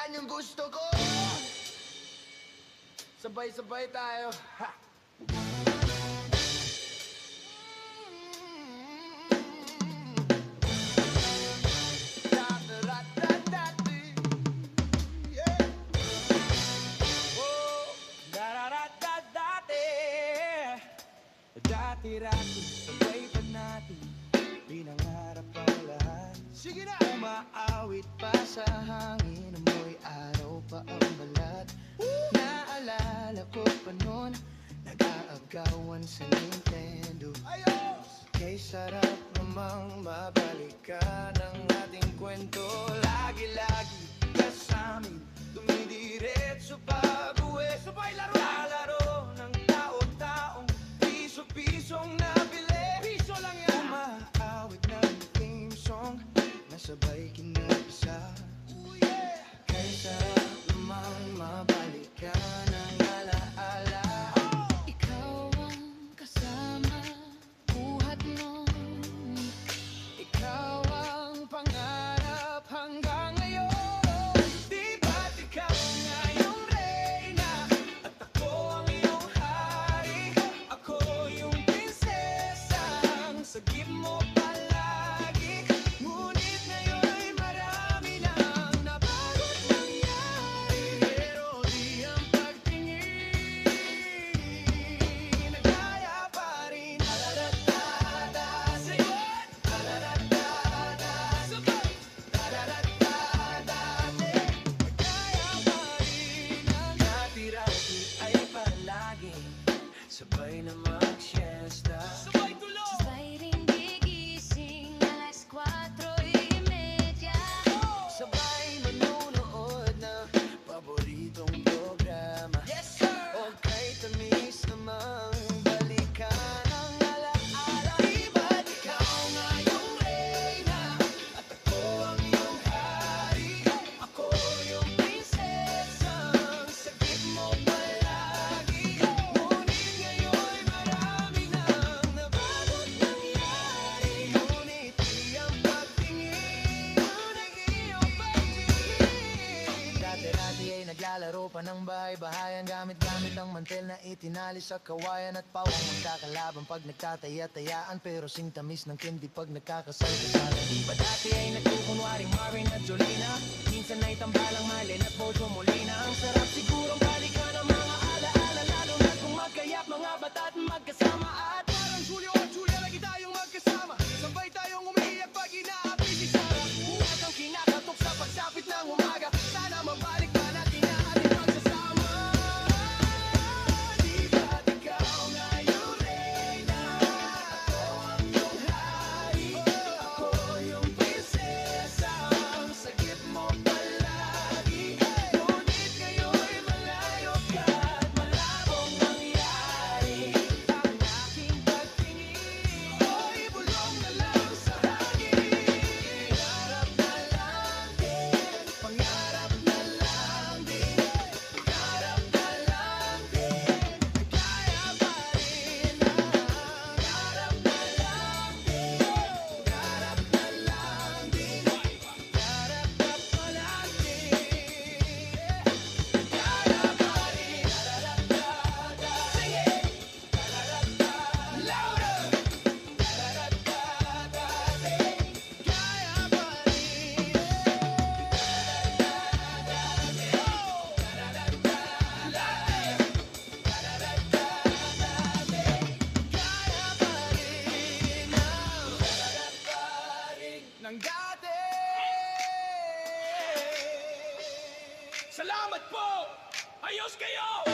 yan yung gusto ko. Sabay-sabay tayo. Ha! Dati-rati, sabay pa natin pinangarap ang lahat. Sige na! Umaawit pa sa hangin, amoy araw pa ang balat. Naalala ko pa noon, nag-aagawan sa Nintendo. Ayos! Kay sarap namang mabalikan ang ating kwento. Lagi-lagi kasamin, dumidiretso pag-uwi. Sabay laro! Lalaro ng tao-taong piso-pisong nabili. Piso lang yan! Umaawit ng theme song, nasabay kinapisa. Oh yeah! Kay sarap namang mabalikan ang alaala. Ikaw ang kasama, buhat nun. Ikaw ang pangarap hanggang ngayon. Di ba't ikaw nga yung reyna at ako ang iyong hari? Ako yung prinsesang sagip mo palagi. Ngunit ngayon'y marami nang nabago't nangyari. Pero di ang pagtingin nagkaya pa rin. Alalatada sa'yo, alalatada sabay, alalatada nagkaya pa rin. Ang dati-rati ay palagi sabay na mag-siesta. Sabay tulog! Sabay ring gigising, 4:30. Sabay manunood ng paboritong programa. Yes, sir! O kay tamis namang balikan ang alaala. Di ba't ikaw nga yung reyna at ako ang iyong hari? Ako yung prinsesang sagip mo palagi. Ngunit ngayon'y marami nang nabago't nangyari. Ngunit di ang pagtingin ng iyong pagtingin. Dati-dati ay naglalaro pa ng bahay-bahayan, gamit-gamit ang mantel na itinali sa kawayan. At pawang magkakalaban pag nagtataya-tayaan, pero singtamis ng candy pag nagkakasal-kasalan. Di ba dati ay nagkukunwaring Marin at Jolina? Minsan ay tambalang Marlene at Bojo Molina. Ang sarap sigurong balikan ang mga alaala, lalo na kung magkayak mga bata at magkasama. At Parang Julio at Julia, lagi tayong magkasama. Sabay tayong umiiyak pag inaapi si Sarah. buhat ang kinakatok sa pagsapit ng umaga. Sana mabalik pa natin na ating pagsasama. Di ba't ikaw nga yung reyna? Ako ang iyong hari. Ako yung prinsesa ang sagip mo palagi. Ngunit ngayon'y malayo ka at malabong nangyari. Ang aking pagtingin ay bulong na lang sa hangin. Pangarap na lang din, pangarap na lang din, pangarap na lang din. Kaya pa rin ang pangarap na lang din, pangarap na lang din, pangarap na pa lang din. Kaya pa rin, da-da-da-da-da. Sing it! Da-da-da-da. Louder! Da-da-da-da-da. Kaya pa rin. Nang dati! Salamat po! Ayos kayo!